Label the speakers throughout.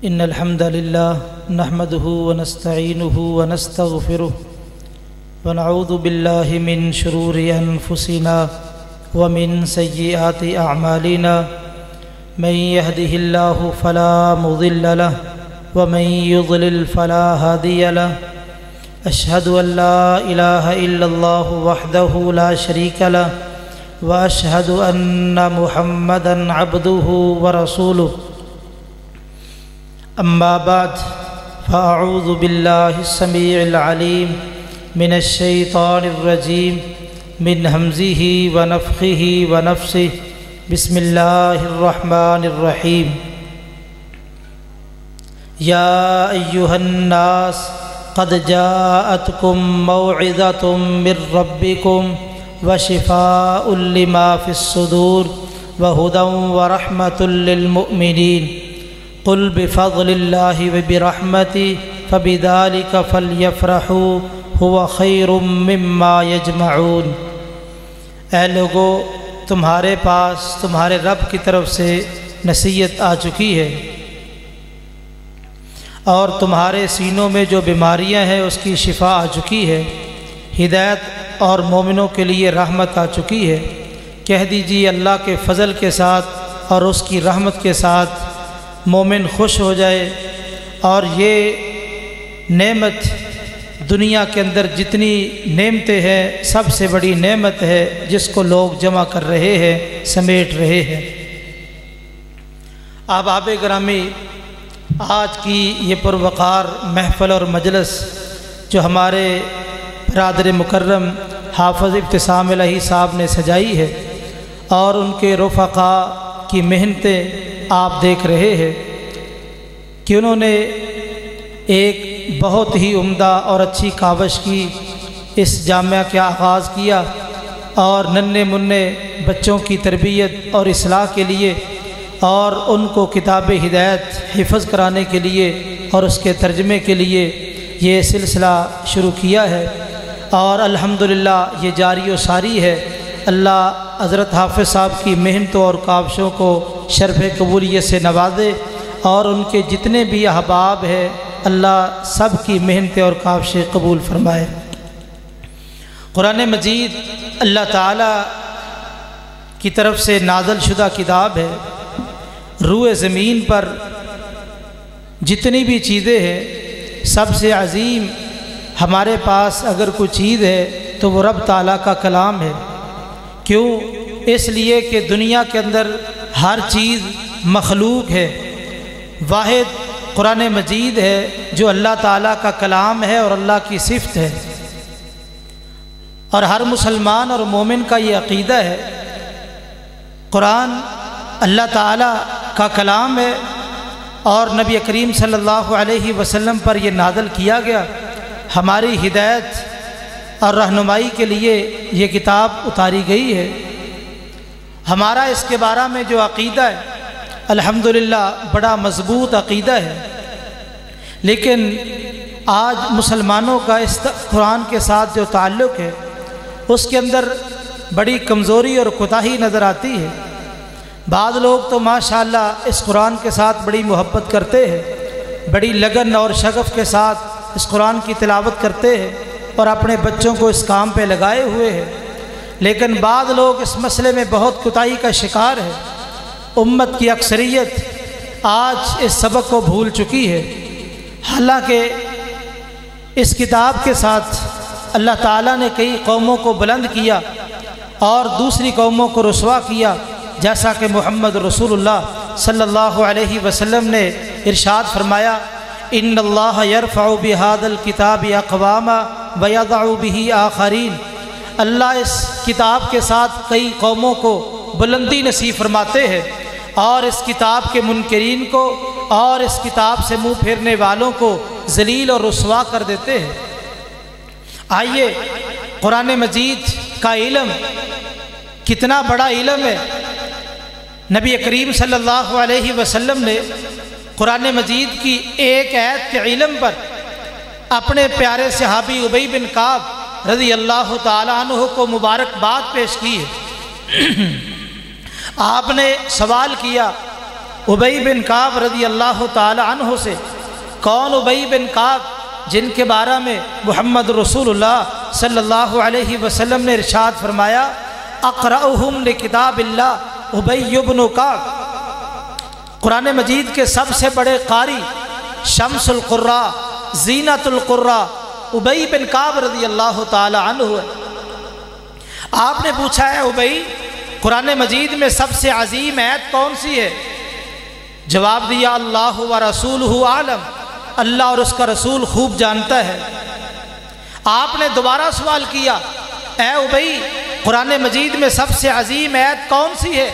Speaker 1: إن الحمد لله نحمده ونستعينه ونستغفره ونعوذ بالله من شرور أنفسنا ومن سيئات أعمالنا من يهده الله فلا مضل له ومن يضلل فلا هادي له أشهد أن لا إله إلا الله وحده لا شريك له وأشهد أن محمدًا عبده ورسوله أما بعد فأعوذ بالله السميع العليم من الشيطان الرجيم من همزه ونفخه ونفسه بسم الله الرحمن الرحيم يا أيها الناس قد جاءتكم موعظة من ربكم وشفاء لما في الصدور وهدى ورحمة للمؤمنين قل بفضل الله وبرحمته فبذلك فليفرحوا هو خير مما يجمعون۔ اے لوگو، تمہارے پاس تمہارے رب کی طرف سے نصیحت آ چکی ہے اور تمہارے سینوں میں جو بیماریاں ہیں اس کی شفا آ چکی ہے، ہدایت اور مومنوں کے لیے رحمت آ چکی ہے۔ کہہ دیجیے اللہ کے فضل کے ساتھ اور اس کی رحمت کے ساتھ مومن خوش ہو جائے، اور یہ نعمت دنیا کے اندر جتنی نعمتیں ہیں سب سے بڑی نعمت ہے جس کو لوگ جمع کر رہے ہیں، سمیٹ رہے ہیں۔ احباب گرامی، آج کی یہ پروقار محفل اور مجلس جو ہمارے برادر مکرم حافظ ابتسام الہی صاحب نے سجائی ہے اور ان کے رفقاء کی محنتیں آپ دیکھ رہے ہیں کہ انہوں نے ایک بہت ہی عمدہ اور اچھی کاوش کی اس جامعہ کا آغاز کیا اور ننھے منھے بچوں کی تربیت اور اصلاح کے لیے اور ان کو کتاب ہدایت حفظ کرانے کے لیے اور اس کے ترجمے کے لیے یہ سلسلہ شروع کیا ہے، اور الحمدللہ یہ جاری و ساری ہے۔ اللہ حضرت حافظ صاحب کی محنتوں اور کاوشوں کو شرف قبولیت سے نوازے، اور ان کے جتنے بھی احباب ہیں اللہ سب کی محنتیں اور کاوشیں قبول فرمائے۔ قرآن مجید اللہ تعالیٰ کی طرف سے نازل شدہ کتاب ہے۔ روئے زمین پر جتنی بھی چیزیں ہیں سب سے عظیم ہمارے پاس اگر کوئی چیز ہے تو وہ رب تعالیٰ کا کلام ہے۔ کیوں؟ اس لیے کہ دنیا کے اندر ہر چیز مخلوق ہے، واحد قرآن مجید ہے جو اللہ تعالیٰ کا کلام ہے اور اللہ کی صفت ہے، اور ہر مسلمان اور مومن کا یہ عقیدہ ہے قرآن اللہ تعالیٰ کا کلام ہے اور نبی کریم صلی اللہ علیہ وسلم پر یہ نازل کیا گیا، ہماری ہدایت اور رہنمائی کے لیے یہ کتاب اتاری گئی ہے۔ ہمارا اس کے بارے میں جو عقیدہ ہے الحمدللہ بڑا مضبوط عقیدہ ہے، لیکن آج مسلمانوں کا اس قرآن کے ساتھ جو تعلق ہے اس کے اندر بڑی کمزوری اور کوتاہی نظر آتی ہے۔ بعض لوگ تو ماشاءاللہ اس قرآن کے ساتھ بڑی محبت کرتے ہیں، بڑی لگن اور شغف کے ساتھ اس قرآن کی تلاوت کرتے ہیں اور اپنے بچوں کو اس کام پہ لگائے ہوئے ہیں، لیکن بعض لوگ اس مسئلے میں بہت کوتاہی کا شکار ہے۔ امت کی اکثریت آج اس سبق کو بھول چکی ہے، حالانکہ اس کتاب کے ساتھ اللہ تعالیٰ نے کئی قوموں کو بلند کیا اور دوسری قوموں کو رسوا کیا، جیسا کہ محمد رسول اللہ صلی اللہ علیہ وسلم نے ارشاد فرمایا، ان اللہ یرفع بہذا الکتاب اقواما ویضع بہ آخرین۔ اللہ اس کتاب کے ساتھ کئی قوموں کو بلندی نصیب فرماتے ہیں اور اس کتاب کے منکرین کو اور اس کتاب سے منہ پھیرنے والوں کو ذلیل اور رسوا کر دیتے ہیں۔ آئیے، قرآن مجید کا علم کتنا بڑا علم ہے۔ نبی کریم صلی اللہ علیہ وسلم نے قرآن مجید کی ایک آیت کے علم پر اپنے پیارے صحابی ابی بن کعب رضی اللہ تعالیٰ عنہ کو مبارکباد پیش کی ہے۔ آپ نے سوال کیا ابی بن کعب رضی اللہ تعالی عنہ سے۔ کون ابی بن کعب؟ جن کے بارے میں محمد رسول اللہ صلی اللہ علیہ وسلم نے ارشاد فرمایا اقرأہم لکتاب اللہ ابی بن کعب، قرآن مجید کے سب سے بڑے قاری، شمس القراء، زینت القراء ابی بن کعب رضی اللہ تعالی عنہ ہے۔ آپ نے پوچھا ہے ابی، قرآن مجید میں سب سے عظیم آیت کون سی ہے؟ جواب دیا اللہ و رسولہ عالم، اللہ اور اس کا رسول خوب جانتا ہے۔ آپ نے دوبارہ سوال کیا اے ابی، قرآن مجید میں سب سے عظیم آیت کون سی ہے؟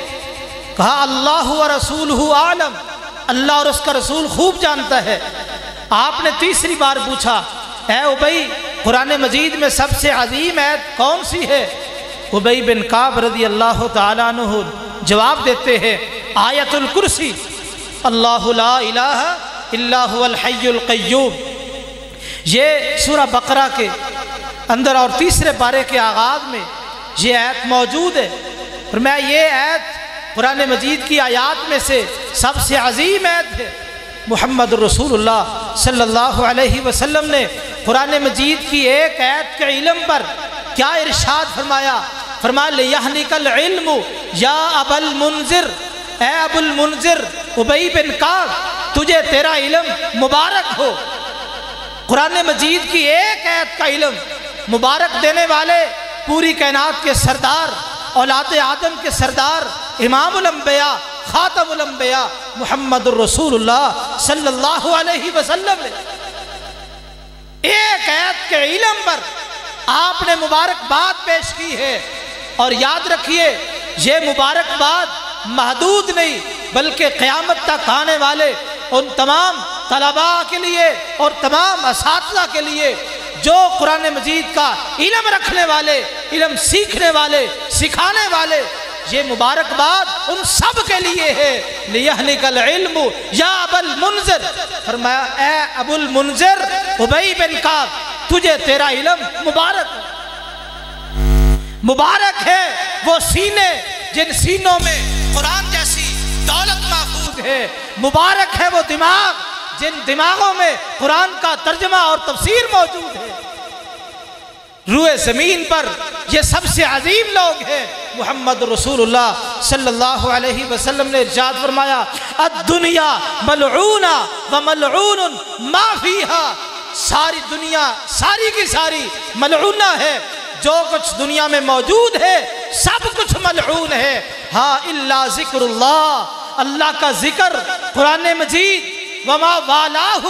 Speaker 1: کہا اللہ و رسولہ عالم، اللہ اور اس کا رسول خوب جانتا ہے۔ آپ نے تیسری بار پوچھا اے ابی، قرآن مجید میں سب سے عظیم آیت کون سی ہے؟ ابی بن کعب رضی اللہ تعالیٰ عنہ جواب دیتے ہیں آیت الکرسی، اللہ لا الہ الا هو الحی القیوم۔ یہ سورہ بقرہ کے اندر اور تیسرے پارے کے آغاز میں یہ آیت موجود ہے، اور میں یہ آیت قرآن مجید کی آیات میں سے سب سے عظیم آیت ہے۔ محمد رسول اللہ صلی اللہ علیہ وسلم نے قرآن مجید کی ایک آیت کے علم پر کیا ارشاد فرمایا؟ فرمایا لِيَحْنِكَ الْعِلْمُ یا ابا المنذر، اے ابو المنذر ابی بن کعب، تجھے تیرا علم مبارک ہو۔ قرآن مجید کی ایک آیت کا علم مبارک دینے والے پوری کائنات کے سردار، اولاد آدم کے سردار، امام الانبیاء، خاتم الانبیاء محمد الرسول اللہ صلی اللہ علیہ وسلم نے ایک آیت کے علم پر آپ نے مبارکباد پیش کی ہے۔ اور یاد رکھیے یہ مبارکباد محدود نہیں بلکہ قیامت تک آنے والے ان تمام طلباء کے لیے اور تمام اساتذہ کے لیے جو قرآن مجید کا علم رکھنے والے، علم سیکھنے والے، سکھانے والے، یہ مبارکباد ان سب کے لیے ہے۔ لِيَحْنِكَ الْعِلْمُ یا ابا المنذر، فرمایا اے ابو المنذر ابی بن کعب، تجھے تیرا علم مبارک ہے۔ مبارک ہے وہ سینے جن سینوں میں قرآن جیسی دولت محفوظ ہے، مبارک ہے وہ دماغ جن دماغوں میں قرآن کا ترجمہ اور تفسیر موجود ہے۔ روئے زمین پر یہ سب سے عظیم لوگ ہیں۔ محمد رسول اللہ صلی اللہ علیہ وسلم نے ارشاد فرمایا الدنیا ملعونہ وملعون ما فیہا، ساری دنیا ساری کی ساری ملعونہ ہے، جو کچھ دنیا میں موجود ہے سب کچھ ملعون ہے، ہاں الا ذکر اللہ، اللہ کا ذکر، قرآن مجید، وما والاہ،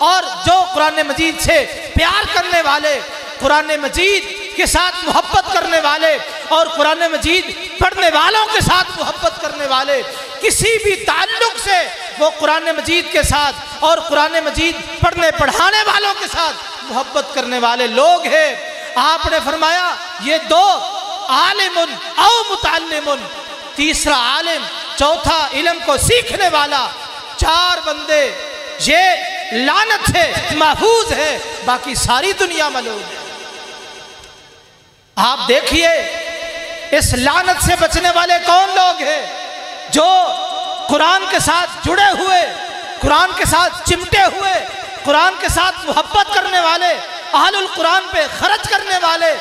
Speaker 1: اور جو قرآن مجید سے پیار کرنے والے، قرآن مجید کے ساتھ محبت کرنے والے اور قرآن مجید پڑھنے والوں کے ساتھ محبت کرنے والے، کسی بھی تعلق سے وہ قرآن مجید کے ساتھ اور قرآن مجید پڑھنے پڑھانے والوں کے ساتھ محبت کرنے والے لوگ ہیں۔ آپ نے فرمایا یہ دو، عالم او متعلم، تیسرا عالم، چوتھا علم کو سیکھنے والا، چار بندے یہ لعنت سے محفوظ ہے، باقی ساری دنیا ملعون ہے۔ آپ دیکھیے اس لعنت سے بچنے والے کون لوگ ہیں؟ جو قرآن کے ساتھ جڑے ہوئے، قرآن کے ساتھ چمٹے ہوئے، قرآن کے ساتھ محبت کرنے والے، اہل القرآن پہ خرچ کرنے والے،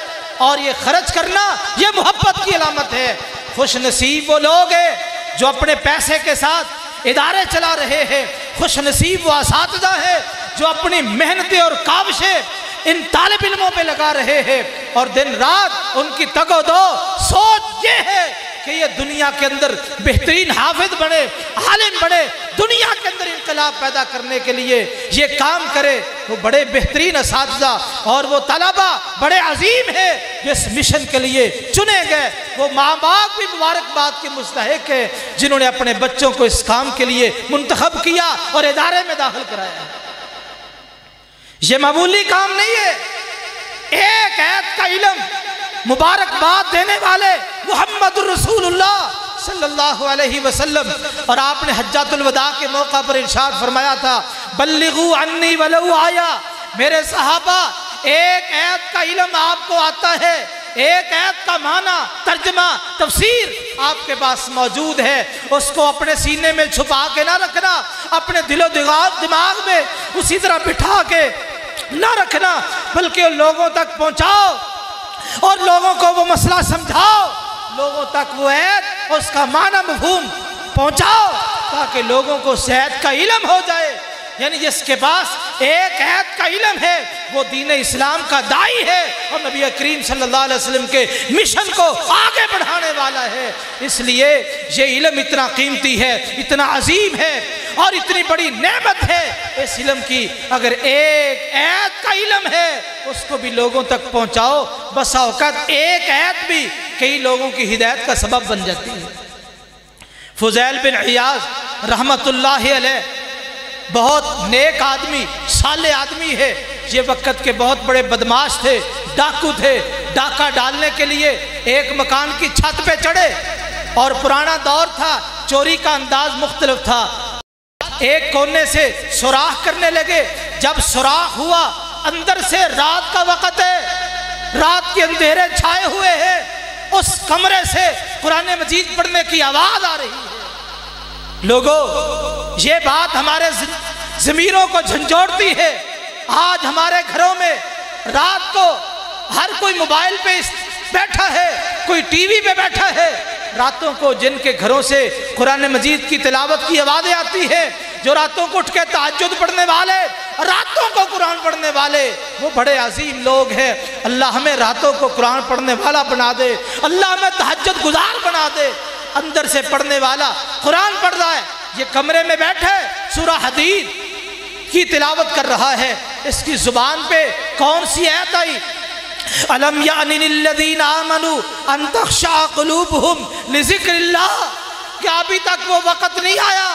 Speaker 1: اور یہ خرچ کرنا یہ محبت کی علامت ہے۔ خوش نصیب وہ لوگ ہیں جو اپنے پیسے کے ساتھ ادارے چلا رہے ہیں، خوش نصیب وہ اساتذہ ہیں جو اپنی محنتیں اور کاوشیں ان طالب علموں پہ لگا رہے ہیں، اور دن رات ان کی تگ و دو سوچ یہ ہے کہ یہ دنیا کے اندر بہترین حافظ بنے، عالم بنے، دنیا کے اندر انقلاب پیدا کرنے کے لیے یہ کام کرے۔ وہ بڑے بہترین اساتذہ اور وہ طلبہ بڑے عظیم ہیں جس مشن کے لیے چنے گئے، وہ ماں باپ بھی مبارکباد کے مستحق ہیں جنہوں نے اپنے بچوں کو اس کام کے لیے منتخب کیا اور ادارے میں داخل کرایا۔ یہ معمولی کام نہیں ہے۔ ایک آیت کا علم مبارکباد دینے والے محمد رسول اللہ صلی اللہ علیہ وسلم، اور آپ نے حجۃ الوداع کے موقع پر ارشاد فرمایا تھا بلغوا عنی ولو آیا، میرے صحابہ ایک آیت کا علم آپ کو آتا ہے، ایک آیت کا معنی، ترجمہ، تفسیر آپ کے پاس موجود ہے، اس کو اپنے سینے میں چھپا کے نہ رکھنا، اپنے دل و دماغ میں اسی طرح بٹھا کے نہ رکھنا، بلکہ لوگوں تک پہنچاؤ اور لوگوں کو وہ مسئلہ سمجھاؤ، لوگوں تک وہ آیت اس کا معنی مفہوم پہنچاؤ تاکہ لوگوں کو صحت کا علم ہو جائے۔ یعنی جس کے پاس ایک آیت کا علم ہے وہ دین اسلام کا داعی ہے اور نبی کریم صلی اللہ علیہ وسلم کے مشن کو آگے بڑھانے والا ہے۔ اس لیے یہ علم اتنا قیمتی ہے، اتنا عظیم ہے اور اتنی بڑی نعمت ہے۔ اس علم کی اگر ایک آیت کا علم ہے اس کو بھی لوگوں تک پہنچاؤ، بسا اوقات ایک آیت بھی کئی لوگوں کی ہدایت کا سبب بن جاتی ہے۔ فضیل بن عیاض رحمت اللہ علیہ بہت نیک آدمی، صالح آدمی ہے، یہ وقت کے بہت بڑے بدماش تھے، ڈاکو تھے۔ ڈاکہ ڈالنے کے لیے ایک مکان کی چھت پہ چڑھے اور پرانا دور تھا، چوری کا انداز مختلف تھا۔ ایک کونے سے سوراخ کرنے لگے، جب سوراخ ہوا اندر سے رات کا وقت ہے، رات کے اندھیرے چھائے ہوئے ہیں، اس کمرے سے قرآن مجید پڑھنے کی آواز آ رہی ہے۔ لوگوں، یہ بات ہمارے ضمیروں کو جھنجھوڑتی ہے۔ آج ہمارے گھروں میں رات کو ہر کوئی موبائل پہ بیٹھا ہے، کوئی ٹی وی پہ بیٹھا ہے۔ راتوں کو جن کے گھروں سے قرآن مجید کی تلاوت کی آوازیں آتی ہیں، جو راتوں کو اٹھ کے تہجد پڑھنے والے، راتوں کو قرآن پڑھنے والے، وہ بڑے عظیم لوگ ہیں۔ اللہ ہمیں راتوں کو قرآن پڑھنے والا بنا دے، اللہ ہمیں تہجد گزار بنا دے۔ اندر سے پڑھنے والا قرآن پڑھ رہا ہے، یہ کمرے میں بیٹھے سورہ حدید کی تلاوت کر رہا ہے، اس کی زبان پہ کون سی آیت آئی؟ أَلَمْ يَعْنِ لِلَّذِينَ آمَنُوا أَن تَخْشَعَ قُلُوبُهُمْ لِذِكْرِ اللَّهِ، کیا ابھی تک وہ وقت نہیں آیا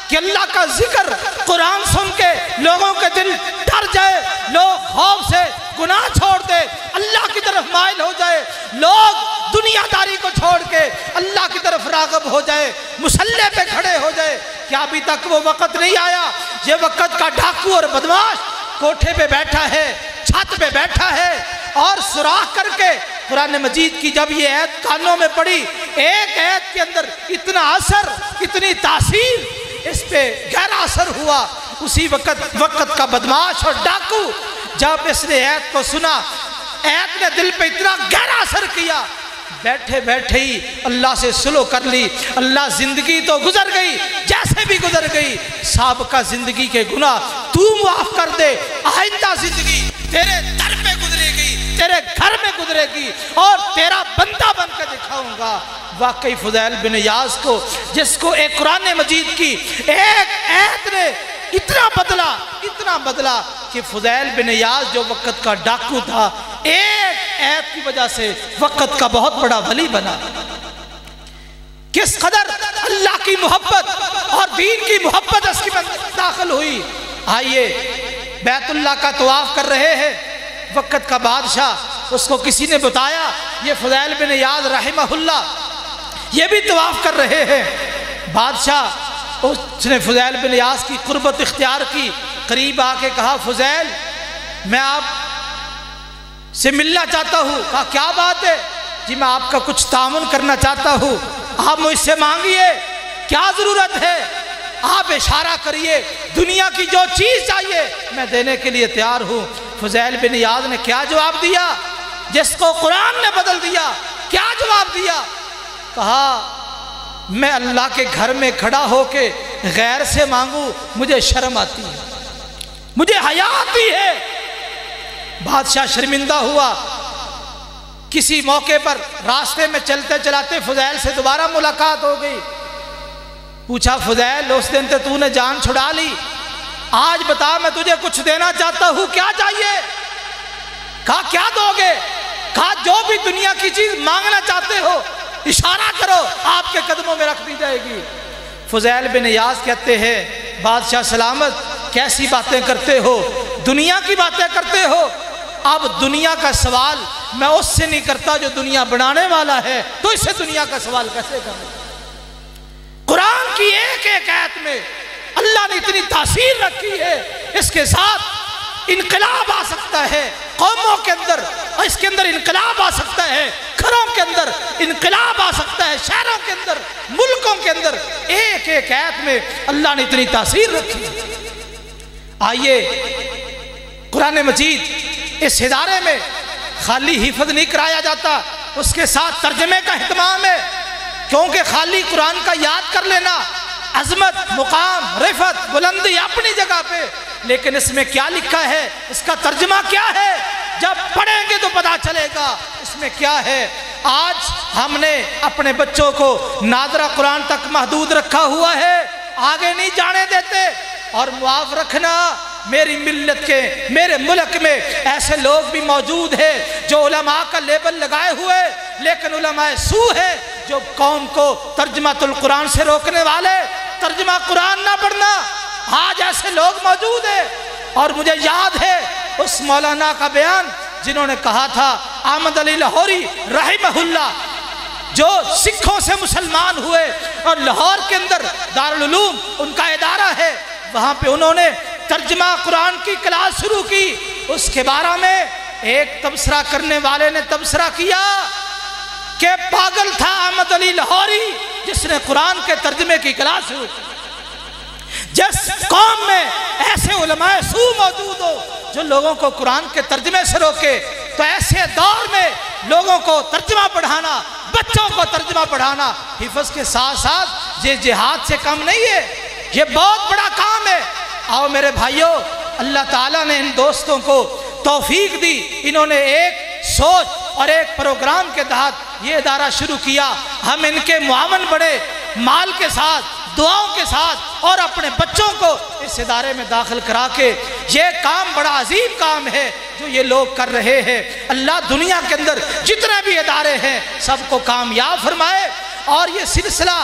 Speaker 1: کہ اللہ کا ذکر قرآن سن کے لوگوں کے دل ڈر جائے، لوگ خوف سے گناہ چھوڑ دے، اللہ کی طرف مائل ہو جائے، لوگ دنیا داری کو چھوڑ کے اللہ کی طرف راغب ہو جائے، مصلی پہ کھڑے ہو جائے؟ کیا ابھی تک وہ وقت نہیں آیا؟ یہ وقت کا ڈاکو اور بدماش کوٹھے پہ بیٹھا ہے، چھت پہ بیٹھا ہے اور سوراخ کر کے قرآن مجید کی جب یہ آیت کانوں میں پڑی، ایک آیت کے اندر اتنا اثر، اتنی تاثیر اس پہ گہرا اثر ہوا۔ اسی وقت کا بدماش اور ڈاکو جب اس نے آیت کو سنا، آیت نے دل پہ اتنا گہرا اثر کیا، بیٹھے بیٹھے ہی اللہ سے صلح کر لی۔ اللہ زندگی تو گزر گئی، جیسے بھی گزر گئی، سابقہ زندگی کے گناہ تو معاف کر دے، آئندہ زندگی تیرے در پہ گزرے گی، تیرے گھر میں گزرے گی اور تیرا بندہ بن کے دکھاؤں گا۔ واقعی فضیل بن عیاض کو، جس کو ایک قرآن مجید کی ایک آیت نے اتنا بدلا کہ فضیل بن عیاض جو وقت کا ڈاکو تھا، ایک آیت کی وجہ سے وقت کا بہت بڑا ولی بنا۔ کس قدر اللہ کی محبت اور دین کی محبت اس کی داخل ہوئی۔ آئیے بیت اللہ کا طواف کر رہے ہیں، وقت کا بادشاہ، اس کو کسی نے بتایا یہ فضیل بن عیاض رحمہ اللہ یہ بھی طواف کر رہے ہیں۔ بادشاہ اس نے فضیل بن عیاض کی قربت اختیار کی، قریب آ کے کہا فضیل میں آپ سے ملنا چاہتا ہوں۔ کہا کیا بات ہے؟ جی میں آپ کا کچھ تعاون کرنا چاہتا ہوں، آپ مجھ سے مانگیے، کیا ضرورت ہے؟ آپ اشارہ کریے، دنیا کی جو چیز چاہیے میں دینے کے لیے تیار ہوں۔ فضیل بن عیاض نے کیا جواب دیا؟ جس کو قرآن نے بدل دیا، کیا جواب دیا؟ کہا میں اللہ کے گھر میں کھڑا ہو کے غیر سے مانگوں مجھے شرم آتی ہے، مجھے حیا آتی ہے۔ بادشاہ شرمندہ ہوا۔ کسی موقع پر راستے میں چلتے چلاتے فضیل سے دوبارہ ملاقات ہو گئی۔ پوچھا فضیل اس دن تو نے جان چھڑا لی، آج بتا میں تجھے کچھ دینا چاہتا ہوں، کیا چاہیے؟ کہا کیا دو گے؟ کہا جو بھی دنیا کی چیز مانگنا چاہتے ہو اشارہ کرو، آپ کے قدموں میں رکھ دی جائے گی۔ فضیل بن عیاض کہتے ہیں بادشاہ سلامت کیسی باتیں کرتے ہو، دنیا کی باتیں کرتے ہو۔ اب دنیا کا سوال میں اس سے نہیں کرتا جو دنیا بنانے والا ہے، تو اس سے دنیا کا سوال کیسے کروں؟ قرآن کی ایک ایک آیت میں اللہ نے اتنی تاثیر رکھی ہے، اس کے ساتھ انقلاب آ سکتا ہے، قوموں کے اندر اور اس کے اندر انقلاب آ سکتا ہے، گھروں کے اندر انقلاب آ سکتا ہے، شہروں کے اندر، ملکوں کے اندر۔ ایک ایک آیت میں اللہ نے اتنی تاثیر رکھی۔ آئیے قرآن مجید اس ادارے میں خالی حفظ نہیں کرایا جاتا، اس کے ساتھ ترجمے کا اہتمام ہے، کیونکہ خالی قرآن کا یاد کر لینا عظمت، مقام، رفعت، بلندی اپنی جگہ پہ، لیکن اس میں کیا لکھا ہے، اس کا ترجمہ کیا ہے، جب پڑھیں گے تو پتہ چلے گا اس میں کیا ہے۔ آج ہم نے اپنے بچوں کو ناظرہ قرآن تک محدود رکھا ہوا ہے، آگے نہیں جانے دیتے۔ اور معاف رکھنا، میری ملت کے، میرے ملک میں ایسے لوگ بھی موجود ہیں جو علماء کا لیبل لگائے ہوئے، لیکن علماء سو ہے جو قوم کو ترجمہ القرآن سے روکنے والے، ترجمہ قرآن نہ پڑھنا۔ آج ایسے لوگ موجود ہیں، اور مجھے یاد ہے اس مولانا کا بیان جنہوں نے کہا تھا، احمد علی لاہوری رحمہ اللہ، جو سکھوں سے مسلمان ہوئے اور لاہور کے اندر دارالعلوم ان کا ادارہ ہے، وہاں پہ انہوں نے ترجمہ قرآن کی کلاس شروع کی۔ اس کے بارے میں ایک تبصرہ کرنے والے نے تبصرہ کیا کہ پاگل تھا احمد علی لاہوری جس نے قرآن کے ترجمے کی کلاس شروع کی۔ جس قوم میں ایسے علماء سو موجود ہو جو لوگوں کو قرآن کے ترجمے سے روکے، تو ایسے دور میں لوگوں کو ترجمہ پڑھانا، بچوں کو ترجمہ پڑھانا حفظ کے ساتھ ساتھ یہ جہاد سے کم نہیں ہے، یہ بہت بڑا کام ہے۔ آؤ میرے بھائیوں، اللہ تعالیٰ نے ان دوستوں کو توفیق دی، انہوں نے ایک سوچ اور ایک پروگرام کے تحت یہ ادارہ شروع کیا۔ ہم ان کے معاون بڑے، مال کے ساتھ، دعاؤں کے ساتھ، اور اپنے بچوں کو اس ادارے میں داخل کرا کے، یہ کام بڑا عظیم کام ہے جو یہ لوگ کر رہے ہیں۔ اللہ دنیا کے اندر جتنے بھی ادارے ہیں سب کو کامیاب فرمائے، اور یہ سلسلہ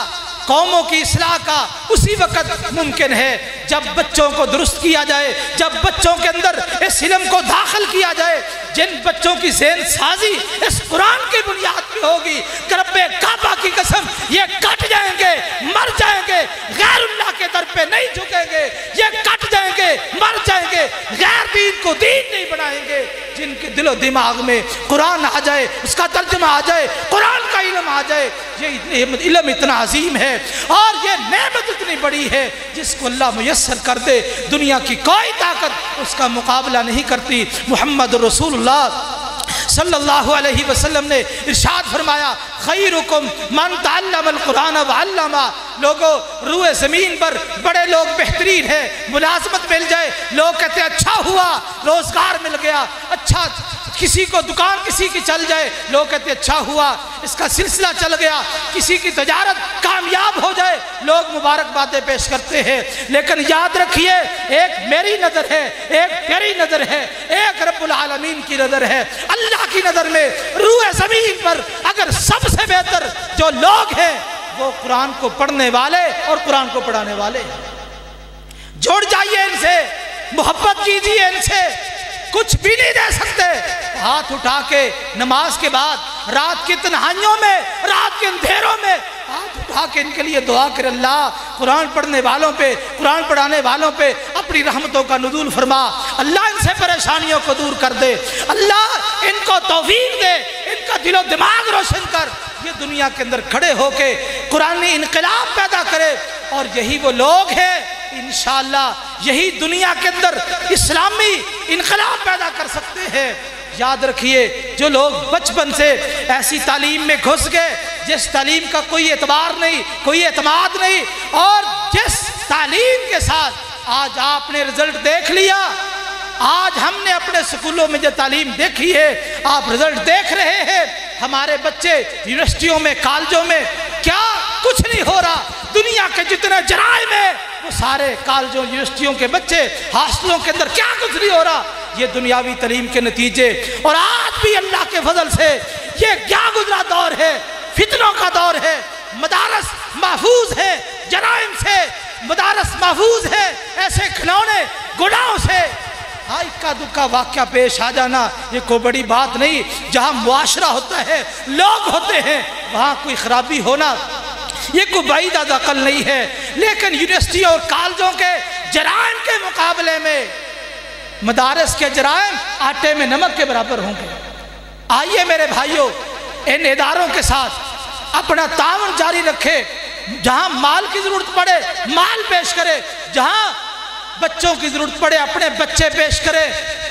Speaker 1: قوموں کی اصلاح کا اسی وقت ممکن ہے جب بچوں کو درست کیا جائے، جب بچوں کے اندر اس علم کو داخل کیا جائے۔ جن بچوں کی ذہن سازی اس قرآن کی بنیاد پہ ہوگی، رب کعبہ کی قسم یہ کٹ جائیں گے، مر جائیں گے، غیر اللہ کے در پہ نہیں جھکیں گے، یہ کٹ جائیں گے، مر جائیں گے، غیر دین کو دین نہیں بنائیں گے۔ جن کے دل و دماغ میں قرآن آ جائے، اس کا ترجمہ آ جائے، قرآن کا علم آ جائے، یہ علم اتنا عظیم ہے اور یہ نعمت اتنی بڑی ہے جس کو اللہ میسر کر دے، دنیا کی کوئی طاقت اس کا مقابلہ نہیں کرتی۔ محمد رسول اللہ صلی اللہ علیہ وسلم نے ارشاد فرمایا، خیرکم من تعلم القرآن وعلمہ۔ لوگوں، روئے زمین پر بڑے لوگ بہترین ہیں، ملازمت مل جائے لوگ کہتے ہیں اچھا ہوا، روزگار مل گیا، اچھا، کسی کو دکان کسی کی چل جائے لوگ کہتے ہیں اچھا ہوا، اس کا سلسلہ چل گیا، کسی کی تجارت کامیاب ہو جائے لوگ مبارکبادیں پیش کرتے ہیں۔ لیکن یاد رکھیے، ایک میری نظر ہے، ایک تیری نظر ہے، ایک رب العالمین کی نظر ہے۔ اللہ کی نظر میں روئے زمین پر اگر سب سے بہتر جو لوگ ہیں وہ قرآن کو پڑھنے والے اور قرآن کو پڑھانے والے ہیں۔ جڑ جائیے ان سے، محبت کیجیے ان سے، کچھ بھی نہیں دے سکتے، ہاتھ اٹھا کے نماز کے بعد رات کی تنہائیوں میں، رات کے اندھیروں میں ہاتھ اٹھا کے ان کے لیے دعا کر، اللہ قرآن پڑھنے والوں پہ، قرآن پڑھانے والوں پہ اپنی رحمتوں کا نزول فرما، اللہ ان سے پریشانیوں کو دور کر دے، اللہ ان کو توفیق دے، ان کا دل و دماغ روشن کر، یہ دنیا کے اندر کھڑے ہو کے قرآنی انقلاب پیدا کرے۔ اور یہی وہ لوگ ہیں انشاءاللہ یہی دنیا کے اندر اسلامی انقلاب پیدا کر سکتے ہیں۔ یاد رکھیے، جو لوگ بچپن سے ایسی تعلیم میں گھس گئے جس تعلیم کا کوئی اعتبار نہیں، کوئی اعتماد نہیں، اور جس تعلیم کے ساتھ آج آپ نے رزلٹ دیکھ لیا، آج ہم نے اپنے سکولوں میں جو تعلیم دیکھی ہے، آپ رزلٹ دیکھ رہے ہیں، ہمارے بچے یونیورسٹیوں میں، کالجوں میں، کیا کچھ نہیں ہو رہا۔ دنیا کے جتنے جرائم ہیں وہ سارے کالجوں، یونیورسٹیوں کے بچے، ہاسٹلوں کے اندر کیا کچھ نہیں ہو رہا، یہ دنیاوی تعلیم کے نتیجے۔ اور آج بھی اللہ کے فضل سے یہ کیا گزرا دور ہے، فتنوں کا دور ہے، مدارس محفوظ ہے جرائم سے، مدارس محفوظ ہے ایسے کھلونے گناہوں سے۔ اکا دکا واقعہ پیش آ جانا یہ کوئی بڑی بات نہیں، جہاں معاشرہ ہوتا ہے، لوگ ہوتے ہیں، وہاں کوئی خرابی ہونا یہ کوئی بعید عقل نہیں ہے۔ لیکن یونیورسٹیوں اور کالجوں کے جرائم کے مقابلے میں مدارس کے جرائم آٹے میں نمک کے برابر ہوں گے۔ آئیے میرے بھائیوں، ان اداروں کے ساتھ اپنا تعاون جاری رکھے، جہاں مال کی ضرورت پڑے مال پیش کرے، جہاں بچوں کی ضرورت پڑے اپنے بچے پیش کرے۔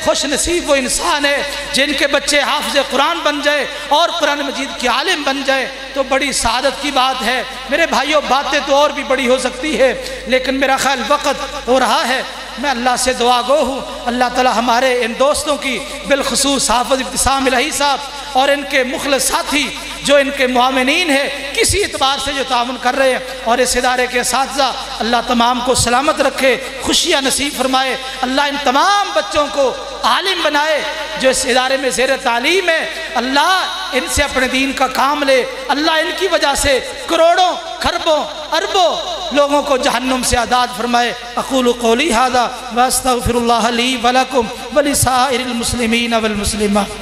Speaker 1: خوش نصیب وہ انسان ہے جن کے بچے حافظ قرآن بن جائے اور قرآن مجید کے عالم بن جائے، تو بڑی سعادت کی بات ہے۔ میرے بھائیوں، باتیں تو اور بھی بڑی ہو سکتی ہے، لیکن میرا خیال وقت ہو رہا ہے۔ میں اللہ سے دعا گو ہوں، اللہ تعالی ہمارے ان دوستوں کی، بالخصوص حافظ ابتسام الہی صاحب اور ان کے مخلص ساتھی جو ان کے معاونین ہیں، کسی اعتبار سے جو تعاون کر رہے ہیں، اور اس ادارے کے اساتذہ، اللہ تمام کو سلامت رکھے، خوشیاں نصیب فرمائے۔ اللہ ان تمام بچوں کو عالم بنائے جو اس ادارے میں زیر تعلیم ہے۔ اللہ ان سے اپنے دین کا کام لے۔ اللہ ان کی وجہ سے کروڑوں کھربوں اربوں لوگوں کو جہنم سے آزاد فرمائے۔ اقول قولی ھذا واستغفر اللہ لی ولکم ولسائر المسلمین والمسلمات۔